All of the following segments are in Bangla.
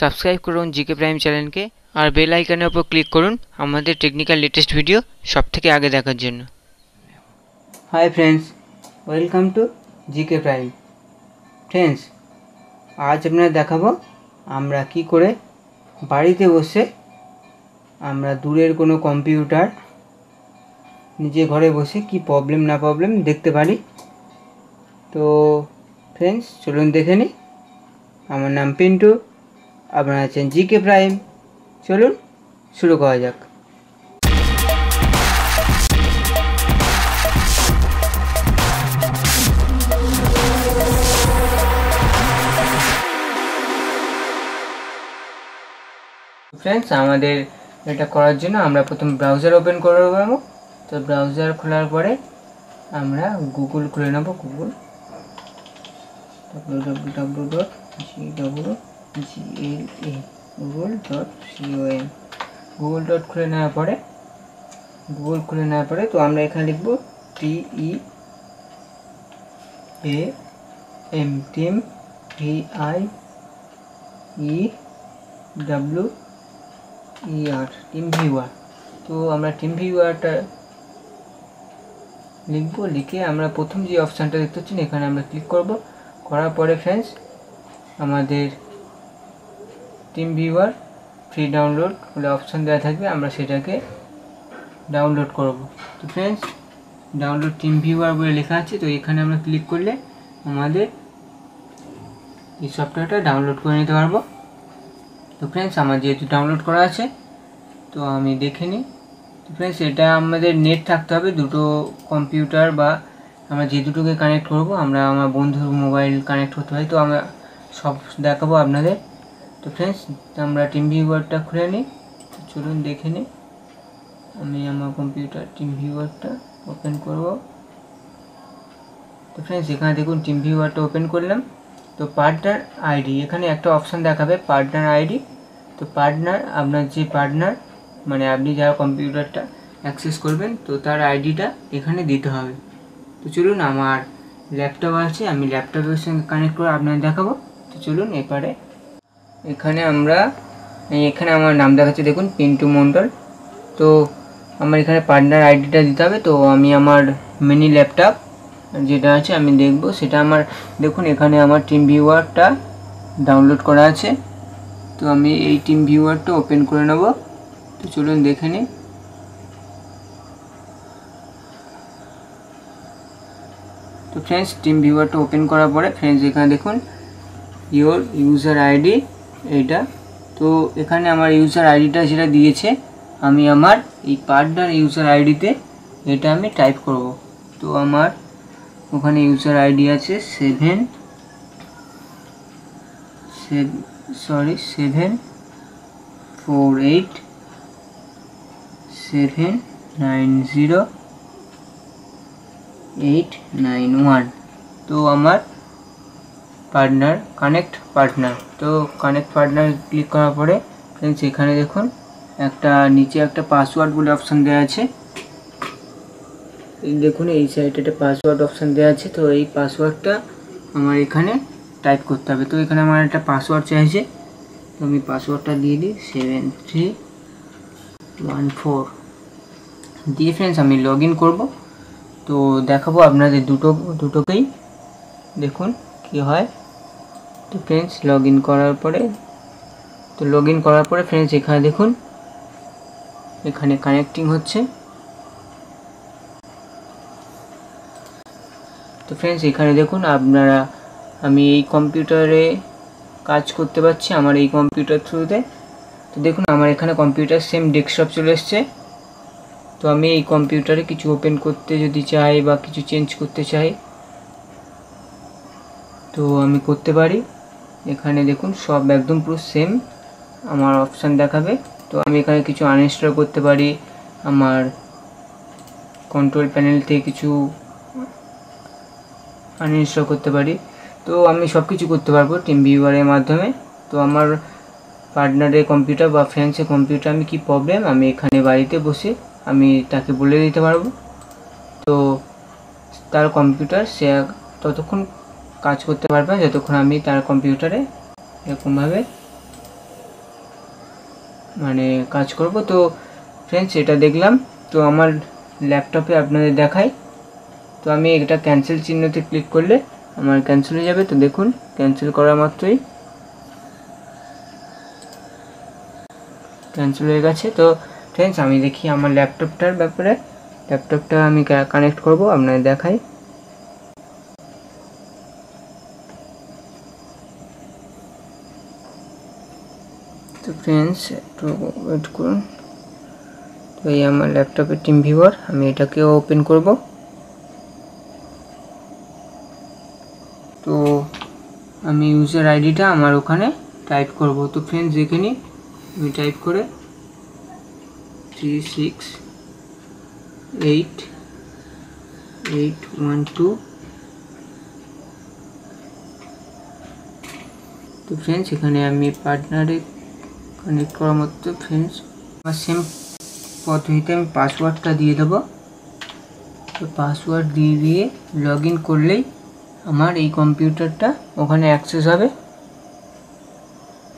সাবস্ক্রাইব করুন জিকে প্রাইম চ্যানেলকে আর বেল আইকনের উপর ক্লিক করুন আমাদের টেকনিক্যাল লেটেস্ট ভিডিও সবথেকে আগে দেখার জন্য। Hi friends, welcome to GK prime. Friends, আজ আপনারা দেখাবো আমরা কি করে বাড়িতে বসে আমরা দূরের কোনো কম্পিউটার নিজে ঘরে বসে কি প্রবলেম না প্রবলেম দেখতে পারি। তো ফ্রেন্ডস চলুন দেখে নিই। আমার নাম পিন্টু, আপনারা আছেন জিকে প্রাইম। চলুন শুরু করা যাক। ফ্রেন্ডস, আমাদের এটা করার জন্য আমরা প্রথম ব্রাউজার ওপেন করে নেব। তো ব্রাউজার খোলার পরে আমরা গুগল খুলে নেব। গুগল www.gla গুগল খুলে নেওয়ার পরে তো আমরা এখানে লিখব TEAM টিম ভিউয়ার। তো আমরা টিম ভিউয়ারটা লিখে আমরা প্রথম যে অপশানটা দেখতে পাচ্ছি এখানে আমরা ক্লিক করব। করার পরে ফ্রেন্ডস আমাদের টিম ভিউয়ার ফ্রি ডাউনলোড বলে অপশান দেওয়া থাকবে, আমরা সেটাকে ডাউনলোড করব। তো ফ্রেন্ডস ডাউনলোড টিম ভিউয়ার বলে লেখা আছে, তো এখানে আমরা ক্লিক করলে আমাদের এই সফটওয়্যারটা ডাউনলোড করে নিতে পারবো। তো ফ্রেন্ডস আমার যেহেতু ডাউনলোড করা আছে তো আমি দেখে নিই। তো ফ্রেন্ডস এটা আমাদের নেট থাকতে হবে, দুটো কম্পিউটার বা আমরা যে দুটোকে কানেক্ট করব, আমরা আমার বন্ধুর মোবাইল কানেক্ট করতে হয়, তো আমরা সব দেখাবো আপনাদের। তো ফ্রেন্ডস আমরা টিম ভিউয়ারটা খুলে নিই। তো চলুন দেখে নিই। আমি আমার কম্পিউটার টিম ভিউয়ারটা ওপেন করব। তো ফ্রেন্ডস এখানে দেখুন টিম ভিউয়ারটা ওপেন করলাম। তো পার্টনার আইডি এখানে একটা অপশান দেখাবে, পার্টনার আইডি। তো পার্টনার আপনার যে পার্টনার মানে আপনি যারা কম্পিউটারটা অ্যাক্সেস করবেন তো তার আইডিটা এখানে দিতে হবে। তো চলুন আমার ল্যাপটপ আছে, আমি ল্যাপটপের সঙ্গে কানেক্ট করে আপনাদের দেখাবো। তো চলুন এখানে আমার নাম দেখাচ্ছে দেখুন পিন্টু মণ্ডল। তো আমার এখানে পার্টনার আইডিটা দিতে হবে। তো আমি আমার মিনি ল্যাপটপ যেটা আছে আমি দেখব সেটা আমার দেখুন এখানে আমার টিম ভিউয়ারটা ডাউনলোড করা আছে। তো আমি এই টিম ভিউয়ারটা ওপেন করে নেব। তো চলুন দেখে নিই। তো ফ্রেন্ডস টিম ভিউয়ারটা ওপেন করার পরে ফ্রেন্ডস এখানে দেখুন ইওর ইউজার আইডি এইটা। তো এখানে আমার ইউজার আইডিটা যেটা দিয়েছে আমি আমার এই পার্টনার ইউজার আইডিতে এটা আমি টাইপ করব। তো আমার ওখানে ইউজার আইডি আছে 748908991। তো আমার পার্টনার কানেক্ট পার্টনার। তো কানেক্ট পার্টনার ক্লিক করার পরে ফ্রেন্ডস এখানে দেখুন একটা নিচে একটা পাসওয়ার্ড বলে অপশান দেওয়া আছে। দেখুন এই সাইডে একটা পাসওয়ার্ড অপশান দেওয়া আছে। তো এই পাসওয়ার্ডটা আমার এখানে টাইপ করতে হবে। তো এখানে আমার একটা পাসওয়ার্ড চাইছে, তো আমি পাসওয়ার্ডটা দিয়ে দিই 7314 দিয়ে ফ্রেন্ডস আমি লগ ইন করবো। তো দেখাবো আপনাদের দুটোকেই দেখুন কি হয়। তো ফ্রেন্ডস লগ ইন করার পরে ফ্রেন্ডস এখানে দেখুন এখানে কানেক্টিং হচ্ছে। তো ফ্রেন্ডস এখানে দেখুন আমি এই কম্পিউটারে কাজ করতে পারছি আমার এই কম্পিউটার থ্রুতে। তো দেখুন আমার এখানে কম্পিউটার সেম ডেস্কটপ চলে এসছে। তো আমি এই কম্পিউটারে কিছু ওপেন করতে যদি চাই বা কিছু চেঞ্জ করতে চাই তো আমি করতে পারি। এখানে দেখুন সব একদম পুরো সেম আমার অপশান দেখাবে। তো আমি এখানে কিছু আনইনস্টল করতে পারি, আমার কন্ট্রোল প্যানেল থেকে কিছু আনইনস্টল করতে পারি। তো আমি সব কিছু করতে পারবো টিম ভিউয়ারের মাধ্যমে। তো আমার পার্টনারের কম্পিউটার বা ফ্রেন্ডসের কম্পিউটার আমি কি প্রবলেম আমি এখানে বাড়িতে বসে আমি তাকে বলে দিতে পারবো। তো তার কম্পিউটার সে ততক্ষণ কাজ করতে পারবে যতক্ষণ আমি তার কম্পিউটারে এরকমভাবে মানে কাজ করব। তো ফ্রেন্ডস এটা দেখলাম, তো আমার ল্যাপটপে আপনাদের দেখাই। তো আমি এটা ক্যান্সেল চিহ্নতে ক্লিক করলে আমার ক্যান্সেল হয়ে যাবে। তো দেখুন ক্যান্সেল করা মাত্রই ক্যান্সেল হয়ে গেছে। তো ফ্রেন্ডস আমি দেখি আমার ল্যাপটপটার ব্যাপারে, ল্যাপটপটা আমি কানেক্ট করব, আপনাদের দেখাই। তো ফ্রেন্ডস একটু ওয়েট করুন। তো এই আমার ল্যাপটপের টিম ভিউয়ার, আমি এটাকেও ওপেন করব। তো আমি ইউজার আইডিটা আমার ওখানে টাইপ করব। তো ফ্রেন্ডস দেখে নিই, আমি টাইপ করে 3688812। তো ফ্রেন্ডস এখানে আমি পার্টনারে কানেক্ট করার মতো ফ্রেন্ডস আমার সেম পদ্ধতিতে আমি পাসওয়ার্ডটা দিয়ে দেবো। তো পাসওয়ার্ড দিয়ে লগ ইন করলেই আমার এই কম্পিউটারটা ওখানে অ্যাক্সেস হবে।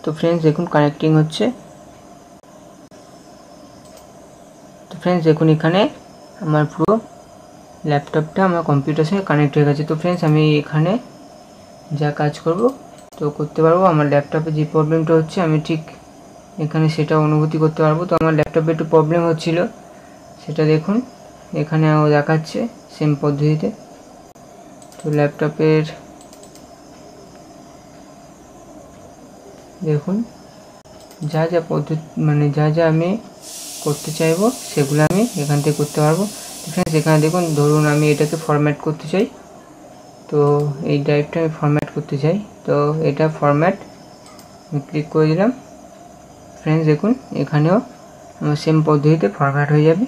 তো ফ্রেন্ডস দেখুন কানেক্টিং হচ্ছে। তো ফ্রেন্ডস দেখুন এখানে আমার পুরো ল্যাপটপটা আমার কম্পিউটার সঙ্গে কানেক্ট হয়ে গেছে। তো ফ্রেন্ডস আমি এখানে যা কাজ করব তো করতে পারবো। আমার ল্যাপটপে যে প্রবলেমটা হচ্ছে আমি ঠিক এখানে সেটা অনুভূতি করতে পারবো। তো আমার ল্যাপটপে একটু প্রবলেম হচ্ছিল, সেটা দেখুন এখানেও দেখাচ্ছে সেম পদ্ধতিতে। তো ল্যাপটপের দেখুন যা যা পদ্ধতি মানে যা যা আমি করতে চাইবো সেগুলো আমি এখান থেকে করতে পারবো। ফ্রেন্ডস এখানে দেখুন, ধরুন আমি এটাকে ফরম্যাট করতে চাই, তো এই ড্রাইভটা আমি ফরম্যাট করতে চাই। তো এটা ফরম্যাট আমি ক্লিক করে দিলাম। ফ্রেন্ডস দেখুন এখানেও আমার সেম পদ্ধতিতে ফরম্যাট হয়ে যাবে।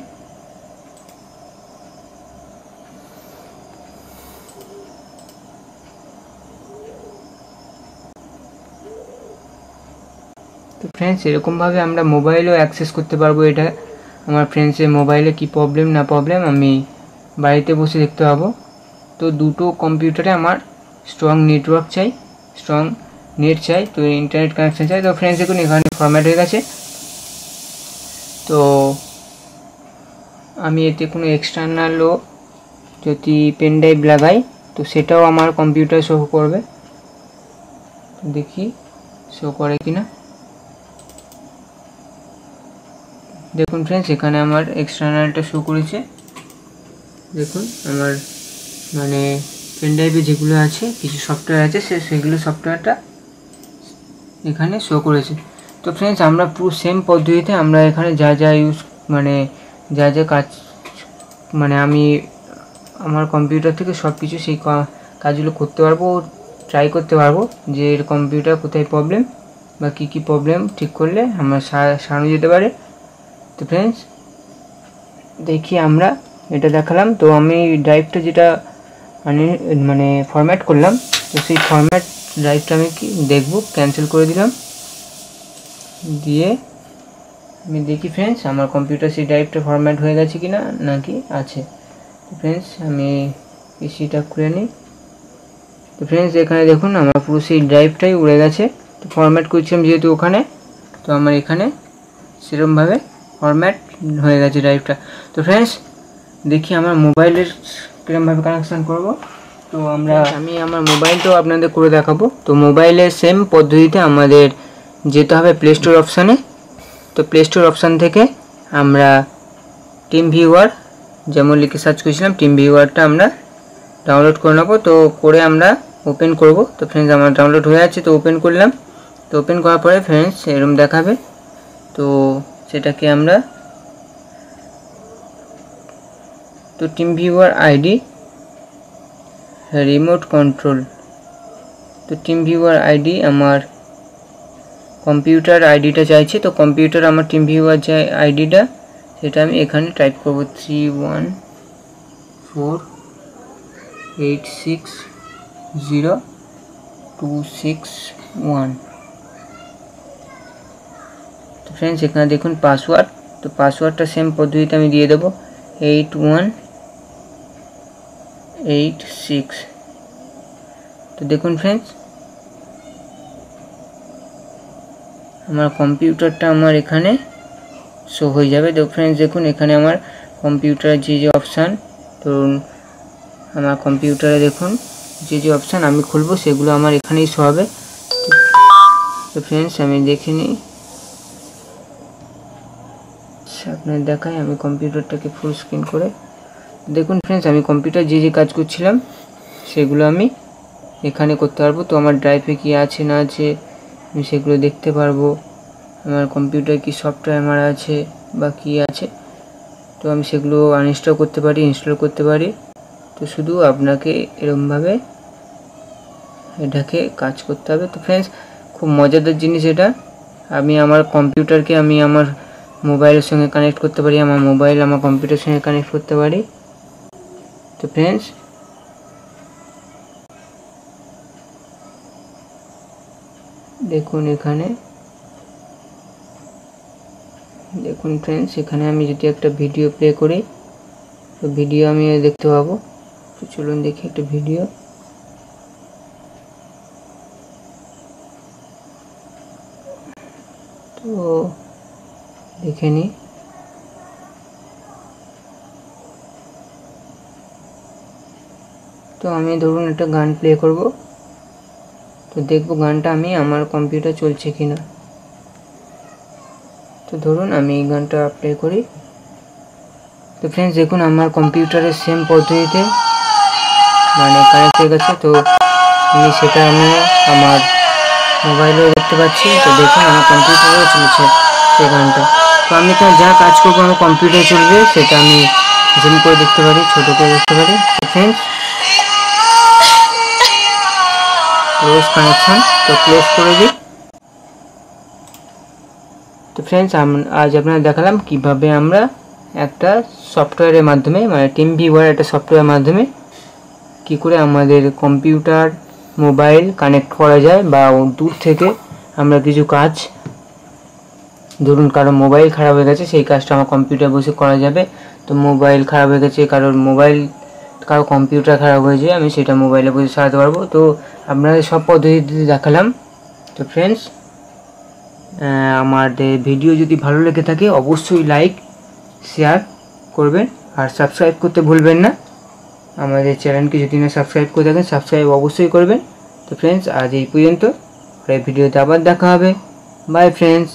তো ফ্রেন্ডস এরকমভাবে আমরা মোবাইলেও অ্যাক্সেস করতে পারবো। এটা আমার ফ্রেন্ডসের মোবাইলে কি প্রবলেম না প্রবলেম আমি বাড়িতে বসে দেখতে পাবো। তো দুটো কম্পিউটারে আমার স্ট্রং নেটওয়ার্ক চাই, স্ট্রং নেট চাই, তো ইন্টারনেট কানেকশান চাই। তো ফ্রেন্ডস দেখুন এখানে ফরম্যাট হয়ে গেছে। তো আমি এতে কোনো এক্সটার্নালও যদি পেন ড্রাইভ লাগাই তো সেটাও আমার কম্পিউটার শো করবে। দেখি শো করে কিনা। দেখুন ফ্রেন্ডস এখানে আমার এক্সটার্নালটা শো করেছে। দেখুন আমার মানে পেন ড্রাইভে যেগুলো আছে কিছু সফটওয়্যার আছে সেগুলো সফটওয়্যারটা এখানে শো করেছে। তো ফ্রেন্ডস আমরা পুরো সেম পদ্ধতিতে আমরা এখানে যা যা মানে যা যা কাজ মানে আমি আমার কম্পিউটার থেকে সব কিছু সেই কাজগুলো করতে পারবো, ট্রাই করতে পারবো যে এর কম্পিউটার কোথায় প্রবলেম বা কী কী প্রবলেম ঠিক করলে আমার সারানো যেতে পারে। তো ফ্রেন্ডস দেখি আমরা এটা দেখালাম। তো আমি ড্রাইভটা যেটা মানে ফরম্যাট করলাম, তো সেই ফরম্যাট ড্রাইভটা আমি কি দেখব, ক্যান্সেল করে দিলাম। দিয়ে আমি দেখি ফ্রেন্ডস আমার কম্পিউটার সেই ড্রাইভটা ফরম্যাট হয়ে গেছে কি না নাকি আছে। তো ফ্রেন্ডস আমি পিসিটা খুলে নিই। তো ফ্রেন্ডস এখানে দেখুন আমার পুরো সেই ড্রাইভটাই উড়ে গেছে। তো ফরম্যাট করছিলাম যেহেতু ওখানে, তো আমার এখানে সেরকমভাবে ফরম্যাট হয়ে গেছে ড্রাইভটা। তো ফ্রেন্ডস দেখি আমার মোবাইলের কীরকমভাবে কানেকশান করব। তো আমি আমার মোবাইলটাও আপনাদের করে দেখাবো। তো মোবাইলের সেম পদ্ধতিতে আমাদের যেতে হবে প্লে স্টোর অপশানে। তো প্লে স্টোর অপশান থেকে আমরা টিম ভিউয়ার যেমন লিখে সার্চ করেছিলাম, টিম ভিউয়ারটা আমরা ডাউনলোড করে নেবো। তো করে আমরা ওপেন করব। তো ফ্রেন্ডস আমার ডাউনলোড হয়ে আছে, তো ওপেন করলাম। তো ওপেন করার পরে ফ্রেন্ডস এরকম দেখাবে। তো সেটাকে আমরা তো team viewer ID remote control, তো টিম ভিউয়ার আইডি আমার কম্পিউটার আইডিটা চাইছে। তো কম্পিউটার আমার টিম ভিউয়ার যে আইডিটা সেটা আমি এখানে টাইপ করব 3148602661। তো ফ্রেন্ডস এখানে দেখুন পাসওয়ার্ড, তো পাসওয়ার্ডটা সেম পদ্ধতিতে আমি দিয়ে দেবো 8186। তো দেখুন ফ্রেন্ডস আমার কম্পিউটারটা আমার এখানে শো হয়ে যাবে। তো ফ্রেন্ডস দেখুন এখানে আমার কম্পিউটারের যে অপশান, ধরুন আমার কম্পিউটারে দেখুন যে অপশান আমি খুলবো সেগুলো আমার এখানেই শো হবে। তো ফ্রেন্ডস আমি দেখে নিই, আপনাদের দেখাই আমি কম্পিউটারটাকে ফুল স্ক্রিন করে। দেখুন ফ্রেন্ডস আমি কম্পিউটার যে কাজ করছিলাম সেগুলো আমি এখানে করতে পারবো। তো আমার ড্রাইভে কি আছে না আছে আমি সেগুলো দেখতে পারবো, আমার কম্পিউটার কি সফটওয়্যার আমার আছে বা কি আছে, তো আমি সেগুলো আনইনস্টল করতে পারি, ইনস্টল করতে পারি। তো শুধু আপনাকে এরকমভাবে এটাকে কাজ করতে হবে। তো ফ্রেন্ডস খুব মজাদার জিনিস এটা। আমি আমার কম্পিউটারকে আমি আমার মোবাইলের সঙ্গে কানেক্ট করতে পারি, আমার মোবাইল আমার কম্পিউটারের সঙ্গে কানেক্ট করতে পারি। তো ফ্রেন্ডস দেখুন এখানে দেখুন ফ্রেন্ডস এখানে আমি যদি একটা ভিডিও প্লে করি তো ভিডিও আমি দেখতে পাবো। তো চলুন দেখি একটা ভিডিও। তো দেখে নিই। তো আমি ধরুন একটা গান প্লে করব, তো দেখবো গানটা আমি আমার কম্পিউটার চলছে কিনা। তো ধরুন আমি এই গানটা প্লে করি। তো ফ্রেন্ডস দেখুন আমার কম্পিউটারের সেম পদ্ধতিতে মানে কানেক্ট হয়ে গেছে। তো আমি সেটা আমার মোবাইলেও দেখতে পাচ্ছি। তো দেখুন আমার কম্পিউটারেও চলছে সেই গানটা। তো আমি এখানে যা কাজ করবো আমার কম্পিউটারে চলবে, সেটা আমি জুম করে দেখতে পারি, ছোটো করে দেখতে পারি। তো ফ্রেন্ডস ক্লোজ কানেকশন, তো ক্লোজ করে দিই। তো ফ্রেন্ডস আজ আপনাদের দেখালাম কিভাবে আমরা একটা সফটওয়্যারের মাধ্যমে মানে টিম ভিউয়ার একটা সফটওয়্যারের মাধ্যমে কি করে আমাদের কম্পিউটার মোবাইল কানেক্ট করা যায়, বা দূর থেকে আমরা কিছু কাজ, ধরুন কারো মোবাইল খারাপ হয়ে গেছে সেই কাজটা আমার কম্পিউটার বসে করা যাবে। তো মোবাইল খারাপ হয়ে গেছে কারো কম্পিউটার খারাপ হয়েছে, আমি সেটা মোবাইলে বসে সারাতে পারবো। তো আপনাদের সব পদ্ধতিতে দেখালাম। তো ফ্রেন্ডস আমাদের ভিডিও যদি ভালো লেগে থাকে অবশ্যই লাইক শেয়ার করবেন আর সাবস্ক্রাইব করতে ভুলবেন না। আমাদের চ্যানেলকে যদি না সাবস্ক্রাইব করে থাকেন সাবস্ক্রাইব অবশ্যই করবেন। তো ফ্রেন্ডস আজ এই পর্যন্ত, পরের ভিডিওতে আবার দেখা হবে। By friends.